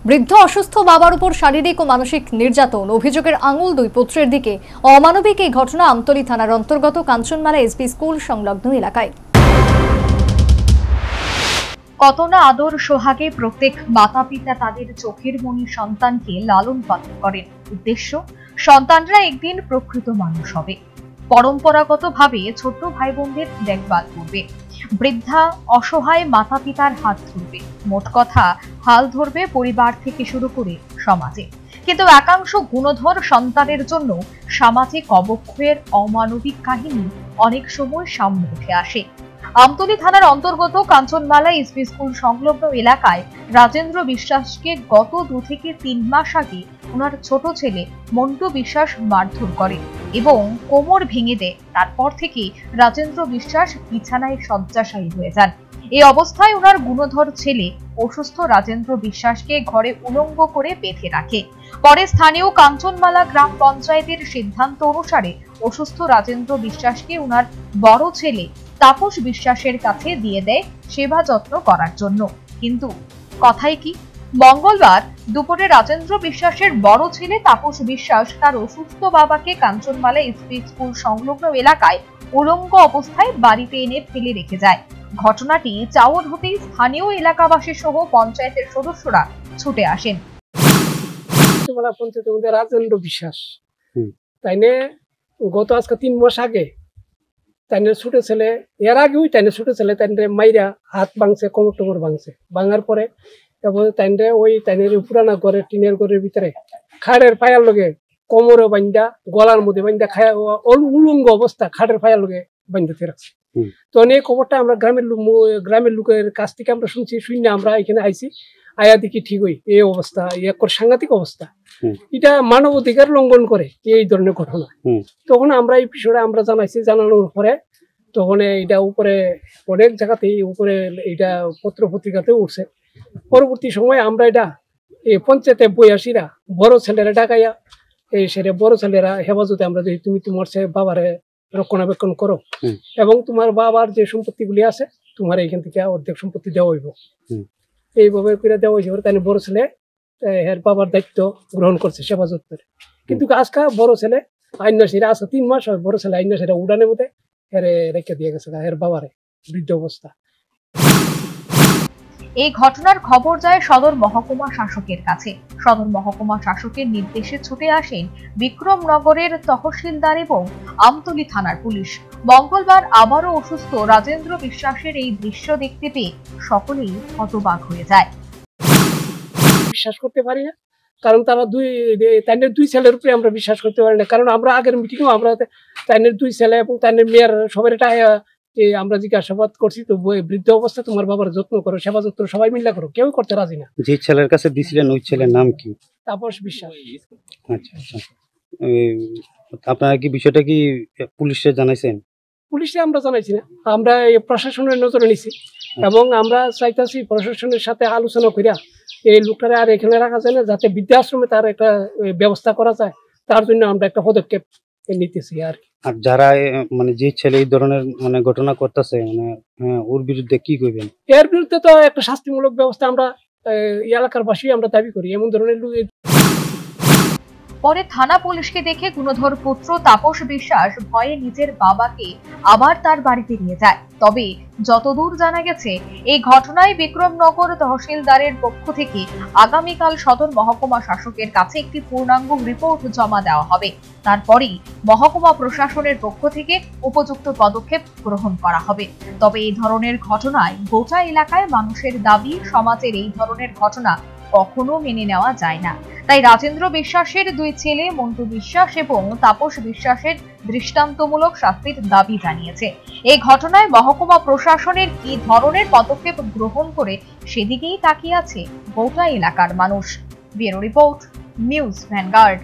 বৃদ্ধ অসুস্থ বাবার উপর শারীরিক ও মানসিক নির্যাতন অভিযোগের আঙুল দুই পুত্রের দিকে। অমানবিক এই ঘটনা আমতলী থানার অন্তর্গত কাঞ্চনমালা এসবি স্কুল সংলগ্ন এলাকায়। কত না আদর সোহাগে প্রত্যেক মাতা পিতা তাদের চোখের মনি সন্তানকে লালন পালন করেন। উদ্দেশ্য, সন্তানরা একদিন প্রকৃত মানুষ হবে, পরম্পরাগতভাবে ছোট ভাই বোনদের দেখভাল করবে, বৃদ্ধা অসহায় মাতা পিতার হাত ধরবে, মোট কথা হাল ধরবে পরিবার থেকে শুরু করে সমাজে। কিন্তু একাংশ গুণধর সন্তানের জন্য সামাজিক অবক্ষয়ের অমানবিক কাহিনী অনেক সময় সামনে উঠে আসে। আমতলী থানার অন্তর্গত কাঞ্চনমালা এসবি স্কুল সংলগ্ন এলাকায় রাজেন্দ্র বিশ্বাসকে গত 2 থেকে 3 মাস আগে ওনার ছোট ছেলে মন্টু বিশ্বাস মারধর করে এবং কোমর ভেঙে দেয়। তারপর থেকে রাজেন্দ্র বিশ্বাস বিছানায় শয্যাশায়ী হয়ে যান। এই অবস্থায় ওনার গুণধর ছেলে অসুস্থ রাজেন্দ্র বিশ্বাসকে ঘরে উলঙ্গ করে বেঁধে রাখে। পরে স্থানীয় কাঞ্চনমালা গ্রাম পঞ্চায়েতের সিদ্ধান্ত অনুসারে অসুস্থ রাজেন্দ্র বিশ্বাসকে ওনার বড় ছেলে তাপস বিশ্বাসের কাছে দিয়ে দেয় সেবা যত্ন করার জন্য। কিন্তু কথাই কি, মঙ্গলবার দুপুরে রাজেন্দ্র বিশ্বাসের বড় ছেলে তাপস বিশ্বাস তার অসুস্থ বাবাকে কাঞ্চনমালা এসবি স্কুল সংলগ্ন এলাকায় উলঙ্গ অবস্থায় বাড়িতে এনে ফেলে রেখে যায়। ঘটনাটি চাউর হতেই স্থানীয় এলাকাবাসী সহ পঞ্চায়েতের সদস্যরা ছুটে আসেন। রাজেন্দ্র বিশ্বাস তাইনে গত আজকে 3 মাস আগে তাইনের ছোট ছেলে, এর আগে ওই তাইনের ছোট ছেলে তাইনে মাইরা হাত ভাঙছে, কোমর টোমর ভাঙছে। ভাঙার পরে তারপরে তাইনে ওই তাইনের পুরানা ঘরের টিনের ঘরের ভিতরে খাড়ের পায়ার লগে কোমরে বান্ধা, গলার মধ্যে বান্ধা খায় উলঙ্গ অবস্থা খাড়ের পায়ার লগে বান্ধতে রাখছে। তো এই খবরটা আমরা গ্রামের লোকের কাছ থেকে আমরা শুনছি, শুনে আমরা এখানে আইছি। আয়া দেখি ঠিক ওই এই অবস্থা, সাংঘাতিক অবস্থা। এটা মানব অধিকার লঙ্ঘন করে এই ধরনের ঘটনা। তখন আমরা এই বিষয়টা আমরা জানাইছি, জানানোর পরে তখন এটা উপরে অনেক জায়গাতেই উপরে এটা পত্র পত্রিকাতে উঠছে। পরবর্তী সময় আমরা এটা এই পঞ্চায়েতে বইয়াসীরা বড় ছেলেরা ডাকাইয়া এই সেটা বড় ছেলেরা হেফাজতে আমরা যদি তুমি তোমার বাবারে রক্ষণাবেক্ষণ করো এবং তোমার বাবার যে সম্পত্তি গুলি আছে তোমার এইখান থেকে অর্ধেক সম্পত্তি দেওয়া হইব, এইভাবে করে দেওয়া হয়েছে। তাই বড় ছেলে এর বাবার দায়িত্ব গ্রহণ করছে সেবা যত্নের। কিন্তু আজকে বড় ছেলে আইনাসীরা আছে 3 মাস হয়, বড় ছেলে আইনাসীরা উড়ানের মধ্যে হেরে রেখে দিয়ে গেছে এর বাবারে বৃদ্ধ অবস্থা। এই ঘটনার খবর যায় সদর মহকুমা শাসকের কাছে। সদর মহকুমা শাসকের নির্দেশে ছুটে আসেন বিক্রমনগরের তহসিলদার এবং আমতলী থানার পুলিশ। মঙ্গলবার আবারও অসুস্থ রাজেন্দ্র বিশ্বাসের এই দৃশ্য দেখতে পেয়ে সকলেই হতবাক হয়ে যায়। বিশ্বাস করতে পারি না, কারণ তারা তাইনের 2 ছেলের উপরে আমরা বিশ্বাস করতে পারি না। কারণ আমরা আগের মিটিংও আমরা তাইনের 2 ছেলে এবং তাইনের মেয়ের সবার এটা আমরা জিজ্ঞাসাবাদ করছি। তো বৃদ্ধ অবস্থা তোমার বাবার যত্ন করো, সেবা যত্ন সবাই মিলে করো, কেউ করতে রাজি না। যে ছেলের কাছে দিছিলেন ওই ছেলের নাম কি? তাপস বিশ্বাস। আচ্ছা আচ্ছা, আপনারা কি বিষয়টা কি পুলিশে জানাইছেন? পুলিশে আমরা জানাইছি না, আমরা এই প্রশাসনের নজরে নিছি এবং আমরা চাইতেছি প্রশাসনের সাথে আলোচনা করিয়া এই লোকটারে আর এখানে রাখা যায় না, যাতে বৃদ্ধাশ্রমে তার একটা ব্যবস্থা করা যায়, তার জন্য আমরা একটা পদক্ষেপ নিতেছি আর কি। আর যারা মানে যে ছেলে এই ধরনের মানে ঘটনা করতেছে মানে ওর বিরুদ্ধে কি করবেন? এর বিরুদ্ধে তো একটা শাস্তিমূলক ব্যবস্থা আমরা এলাকার বাসী আমরা দাবি করি। এমন ধরনের লোক পরে থানা পুলিশকে দেখে গুণধর পুত্র তাপস বিশ্বাস ভয়ে নিজের বাবাকে আবার তার বাড়িতে নিয়ে যায়। তবে যতদূর জানা গেছে এই ঘটনায় বিক্রমনগর তহসিলদারের পক্ষ থেকে আগামীকাল সদর মহকুমা শাসকের কাছে একটি পূর্ণাঙ্গ রিপোর্ট জমা দেওয়া হবে। তারপরেই মহকুমা প্রশাসনের পক্ষ থেকে উপযুক্ত পদক্ষেপ গ্রহণ করা হবে। তবে এই ধরনের ঘটনায় গোটা এলাকায় মানুষের দাবি, সমাজের এই ধরনের ঘটনা কখনো মেনে নেওয়া যায় না। তাই রাজেন্দ্র বিশ্বাসের 2 ছেলে মন্টু বিশ্বাস এবং তাপস বিশ্বাসের দৃষ্টান্তমূলক শাস্তির দাবি জানিয়েছে। এই ঘটনায় মহকুমা প্রশাসনের কি ধরনের পদক্ষেপ গ্রহণ করে সেদিকেই তাকিয়ে আছে গোটা এলাকার মানুষ। Bureau report, news vanguard.